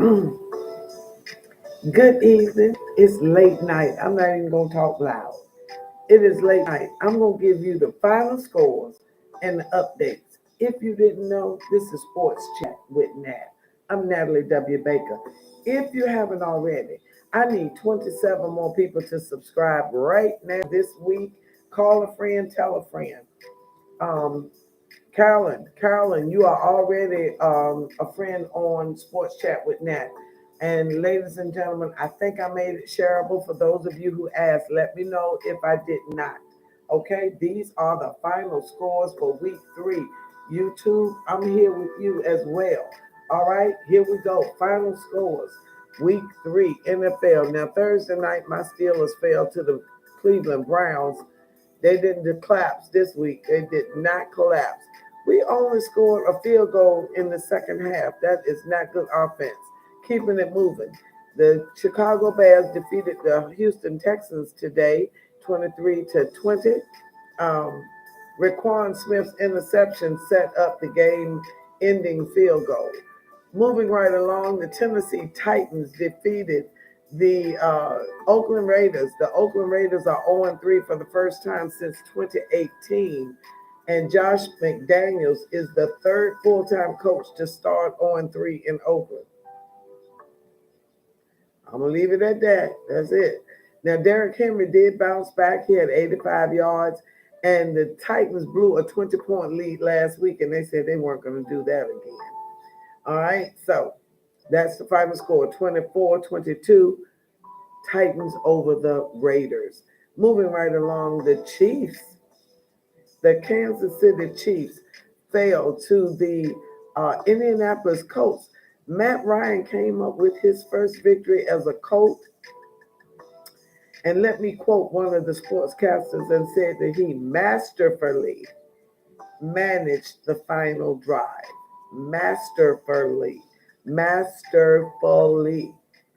Good evening. It's late night. I'm not even going to talk loud. It is late night. I'm going to give you the final scores and the updates. If you didn't know, this is Sports Chat with Nat. I'm Natalie W. Baker. If you haven't already, I need 27 more people to subscribe right now this week. Call a friend, tell a friend. Um, Carolyn, you are already a friend on Sports Chat with Nat. And ladies and gentlemen, I think I made it shareable for those of you who asked. Let me know if I did not. Okay, these are the final scores for week 3. YouTube, I'm here with you as well. All right, here we go. Final scores. Week 3, NFL. Now, Thursday night, my Steelers fell to the Cleveland Browns. They didn't collapse this week. They did not collapse. We only scored a field goal in the second half. That is not good offense. Keeping it moving. The Chicago Bears defeated the Houston Texans today, 23-20. Um, Raquan Smith's interception set up the game-ending field goal. Moving right along, the Tennessee Titans defeated the Oakland Raiders. The Oakland Raiders are 0-3 for the first time since 2018. And Josh McDaniels is the third full-time coach to start 0-3 in Oakland. I'm going to leave it at that. That's it. Now, Derrick Henry did bounce back. He had 85 yards. And the Titans blew a 20-point lead last week, and they said they weren't going to do that again. All right, so that's the final score, 24-22, Titans over the Raiders. Moving right along, the Kansas City Chiefs fell to the Indianapolis Colts. Matt Ryan came up with his first victory as a Colt. And let me quote one of the sportscasters and said that he masterfully managed the final drive. Masterfully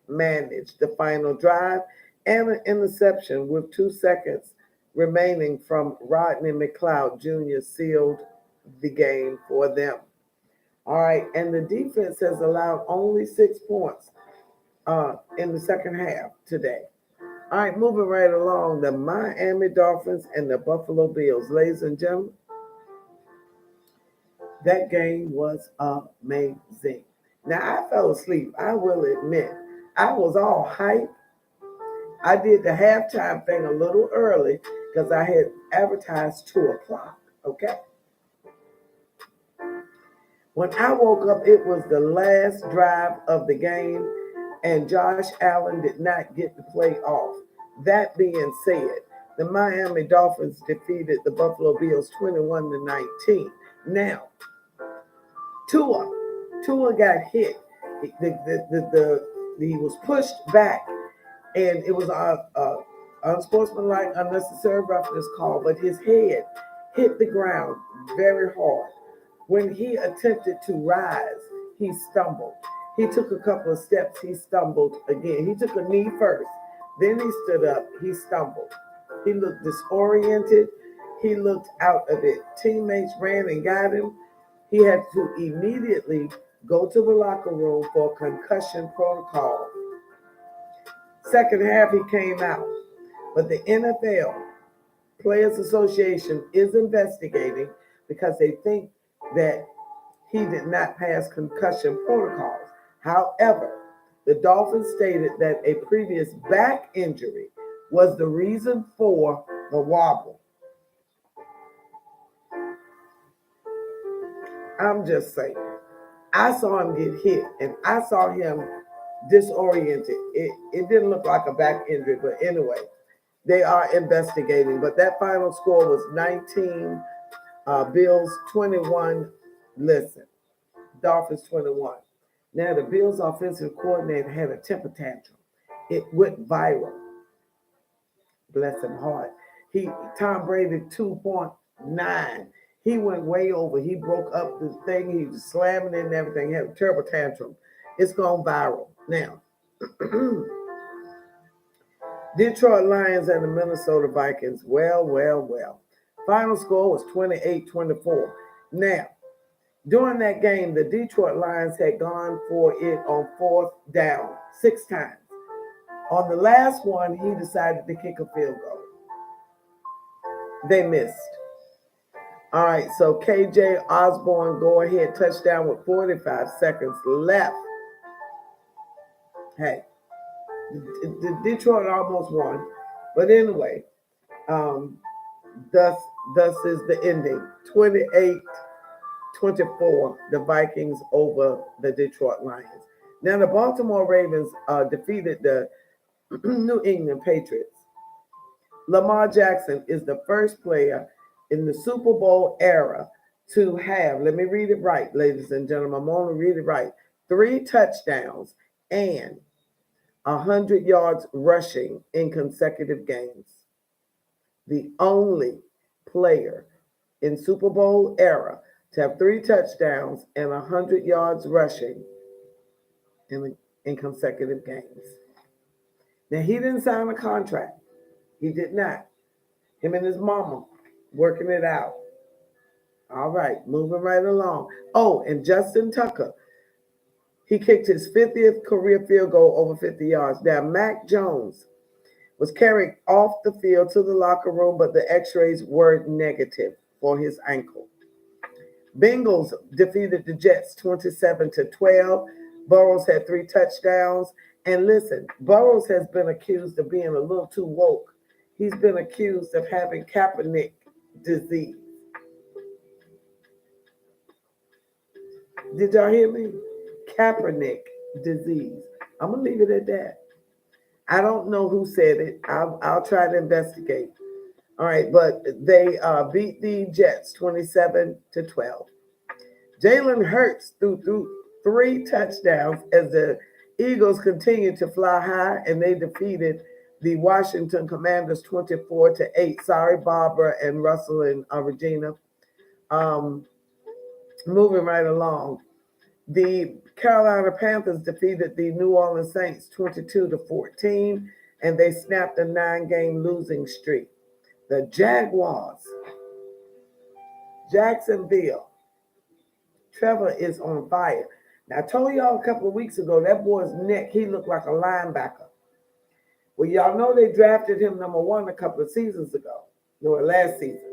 managed the final drive and an interception with 2 seconds remaining from Rodney McLeod Jr. sealed the game for them. All right, and the defense has allowed only 6 points in the second half today. All right, moving right along, the Miami Dolphins and the Buffalo Bills. Ladies and gentlemen, that game was amazing. Now, I fell asleep. I will admit. I was all hype. I did the halftime thing a little early because I had advertised 2 o'clock. Okay. When I woke up, it was the last drive of the game, and Josh Allen did not get the play off. That being said, the Miami Dolphins defeated the Buffalo Bills 21-19. Now, Tua got hit. He was pushed back, and it was unsportsmanlike, unnecessary roughness call, but his head hit the ground very hard. When he attempted to rise, he stumbled. He took a couple of steps, he stumbled again. He took a knee first, then he stood up, he stumbled. He looked disoriented, he looked out of it. Teammates ran and got him. He had to immediately go to the locker room for concussion protocol. Second half, he came out. But the NFL Players Association is investigating because they think that he did not pass concussion protocols. However, the Dolphins stated that a previous back injury was the reason for the wobble. I'm just saying. I saw him get hit, and I saw him disoriented. It didn't look like a back injury, but anyway, they are investigating. But that final score was 19, Bills 21. Listen, Dolphins 21. Now, the Bills offensive coordinator had a temper tantrum. It went viral. Bless him heart. Tom Brady 2.9. He went way over. He broke up the thing. He was slamming it and everything. He had a terrible tantrum. It's gone viral. Now, Detroit Lions and the Minnesota Vikings. Well. Final score was 28-24. Now, During that game, the Detroit Lions had gone for it on fourth down 6 times. On the last one, he decided to kick a field goal. They missed. All right, so KJ Osborne go ahead touchdown with 45 seconds left. Hey, the Detroit almost won, but anyway, um, thus is the ending. 28-24, the Vikings over the Detroit Lions. Now the Baltimore Ravens defeated the New England Patriots. Lamar Jackson is the first player in the Super Bowl era to have, let me read it right, ladies and gentlemen, I'm going to read it right, 3 touchdowns and 100 yards rushing in consecutive games. The only player in Super Bowl era to have 3 touchdowns and 100 yards rushing in consecutive games. Now, he didn't sign a contract. He did not. Him and his mama working it out. All right, moving right along. Oh, and Justin Tucker, he kicked his 50th career field goal over 50 yards. Now, Mac Jones was carried off the field to the locker room, but the x-rays were negative for his ankle. Bengals defeated the Jets 27-12. Burrows had 3 touchdowns. And listen, Burrows has been accused of being a little too woke. He's been accused of having Kaepernick disease. Did y'all hear me? Kaepernick disease. I'm going to leave it at that. I don't know who said it. I'll try to investigate. All right, but they beat the Jets 27-12. Jalen Hurts threw 3 touchdowns as the Eagles continued to fly high, and they defeated the Washington Commanders 24-8. Sorry, Barbara and Russell and Regina. Moving right along. The Carolina Panthers defeated the New Orleans Saints 22-14, and they snapped a 9-game losing streak. The Jaguars, Jacksonville, Trevor is on fire. Now, I told y'all a couple of weeks ago, that boy's neck, he looked like a linebacker. Well, y'all know they drafted him number 1 a couple of seasons ago, or last season.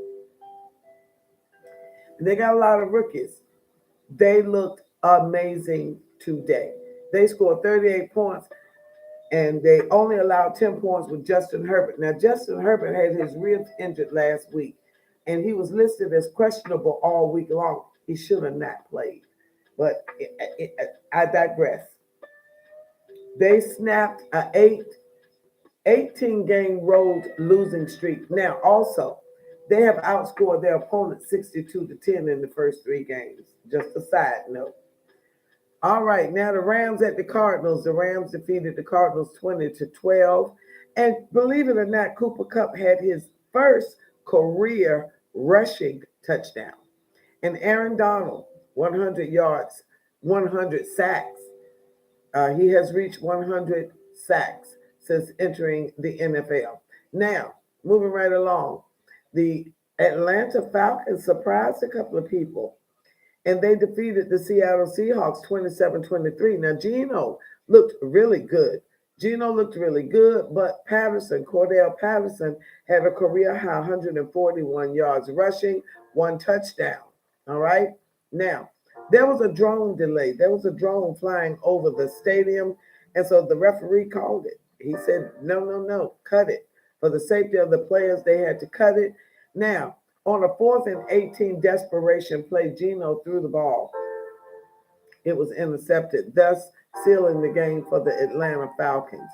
And they got a lot of rookies. They looked amazing today. They scored 38 points, and they only allowed 10 points with Justin Herbert. Now, Justin Herbert had his ribs injured last week, and he was listed as questionable all week long. He should have not played. But I digress. They snapped an 18-game road losing streak. Now, also, they have outscored their opponent 62-10 in the first 3 games. Just a side note. All right, now the Rams at the Cardinals. The Rams defeated the Cardinals 20-12. And believe it or not, Cooper Kupp had his first career rushing touchdown. And Aaron Donald, 100 yards, 100 sacks. He has reached 100 sacks since entering the NFL. Now, moving right along, the Atlanta Falcons surprised a couple of people, and they defeated the Seattle Seahawks 27-23. Now, Geno looked really good. But Cordell Patterson, had a career high 141 yards rushing, 1 touchdown. All right? Now, there was a drone delay. There was a drone flying over the stadium, and so the referee called it. He said, no, cut it. For the safety of the players, they had to cut it. Now, on a 4th and 18 desperation play, Geno threw the ball. It was intercepted, thus sealing the game for the Atlanta Falcons.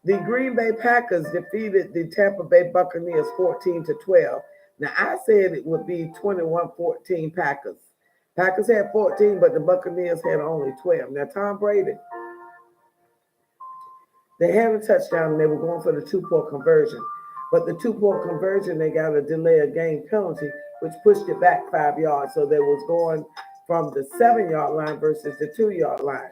The Green Bay Packers defeated the Tampa Bay Buccaneers 14-12. Now, I said it would be 21-14 Packers. Packers had 14, but the Buccaneers had only 12. Now, Tom Brady, they had a touchdown, and they were going for the 2-point conversion. But the 2-point conversion, they got a delay of game penalty, which pushed it back 5 yards. So they was going from the 7-yard line versus the 2-yard line.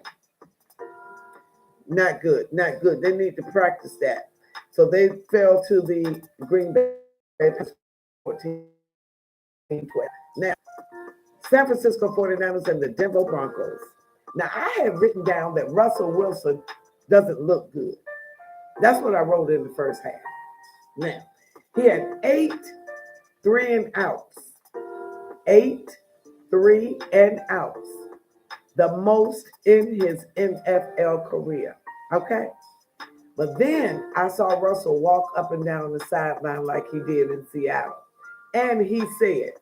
Not good. They need to practice that. So they fell to the Green Bay 14-12. Now, San Francisco 49ers and the Denver Broncos. Now, I had written down that Russell Wilson doesn't look good. That's what I wrote in the first half. Now, he had 8 3-and-outs. 8 3-and-outs. The most in his NFL career. Okay? But then I saw Russell walk up and down the sideline like he did in Seattle. And he said,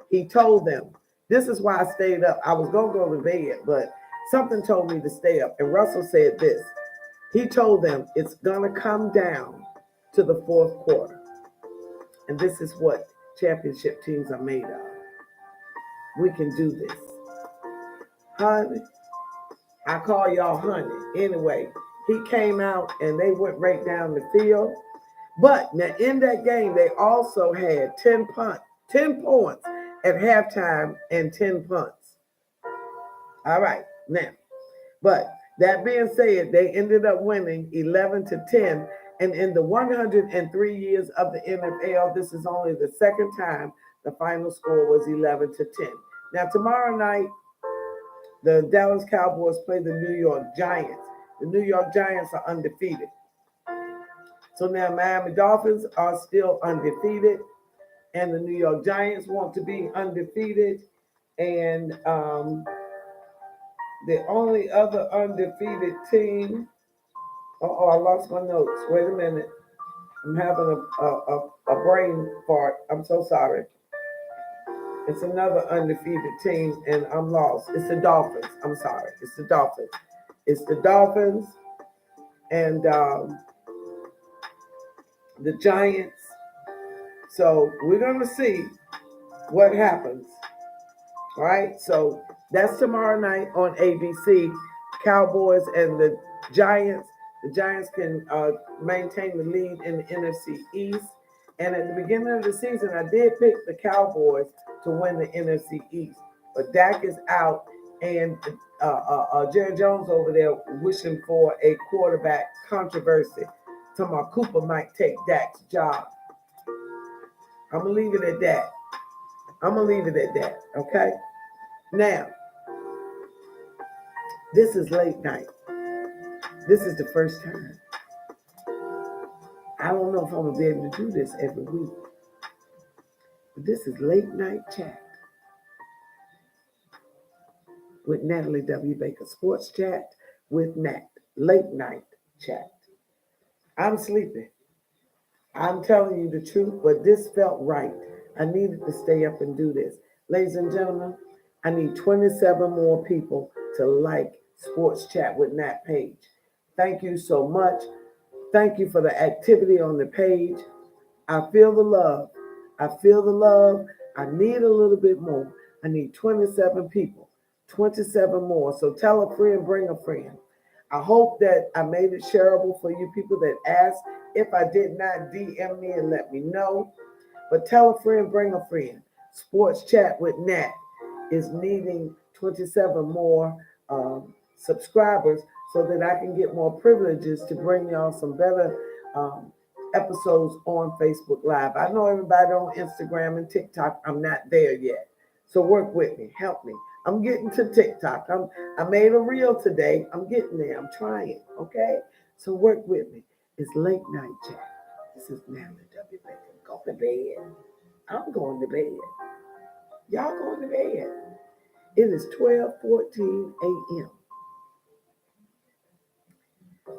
he told them, this is why I stayed up. I was going to go to bed, but something told me to stay up. And Russell said this. He told them it's going to come down to the fourth quarter. And this is what championship teams are made of. We can do this. Honey, I call y'all honey. Anyway, he came out and they went right down the field. But now in that game, they also had 10 points at halftime and 10 punts. All right, now, but that being said, they ended up winning 11-10. And in the 103 years of the NFL, this is only the second time the final score was 11-10. Now, tomorrow night, the Dallas Cowboys play the New York Giants. The New York Giants are undefeated. So now Miami Dolphins are still undefeated, and the New York Giants want to be undefeated. And the only other undefeated team, I lost my notes. Wait a minute. I'm having a brain fart. I'm so sorry. It's another undefeated team, and I'm lost. It's the Dolphins. I'm sorry. It's the Dolphins. It's the Dolphins and the Giants. So we're going to see what happens. All right. So that's tomorrow night on ABC. Cowboys and the Giants. The Giants can maintain the lead in the NFC East. And at the beginning of the season, I did pick the Cowboys to win the NFC East. But Dak is out, and Jerry Jones over there wishing for a quarterback controversy. Talking about Cooper might take Dak's job. I'm going to leave it at that. Okay? Now, this is late night. This is the first time. I don't know if I'm going to be able to do this every week. But this is Late Night Chat with Natalie W. Baker. Sports Chat with Nat. Late Night Chat. I'm sleeping. I'm telling you the truth, but this felt right. I needed to stay up and do this. Ladies and gentlemen, I need 27 more people to like Sports Chat with Nat page. Thank you so much. Thank you for the activity on the page. I feel the love. I need a little bit more. I need 27 people, 27 more. So tell a friend, bring a friend. I hope that I made it shareable for you people that asked. If I did not, DM me and let me know. But tell a friend, bring a friend. Sports Chat with Nat is needing 27 more subscribers so that I can get more privileges to bring y'all some better episodes on Facebook Live. I know everybody on Instagram and TikTok. I'm not there yet. So work with me. Help me. I'm getting to TikTok. I made a reel today. I'm getting there. I'm trying. Okay? So work with me. It's Late Night Chat. This is Natalie W. Baker. Go to bed. I'm going to bed. Y'all going to bed. It is 12:14 a.m.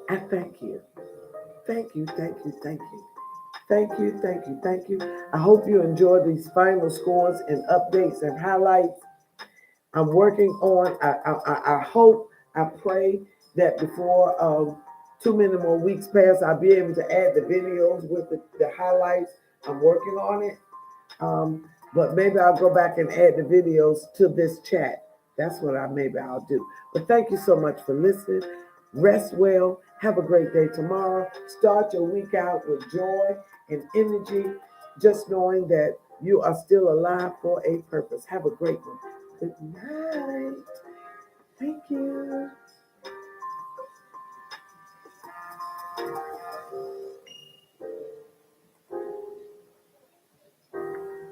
I thank you. Thank you. I hope you enjoy these final scores and updates and highlights. I'm working on, I hope, I pray that before too many more weeks pass, I'll be able to add the videos with the highlights. I'm working on it. But maybe I'll go back and add the videos to this chat. That's what I'll do. But thank you so much for listening. Rest well. Have a great day tomorrow. Start your week out with joy and energy, just knowing that you are still alive for a purpose. Have a great one. Good night. Thank you.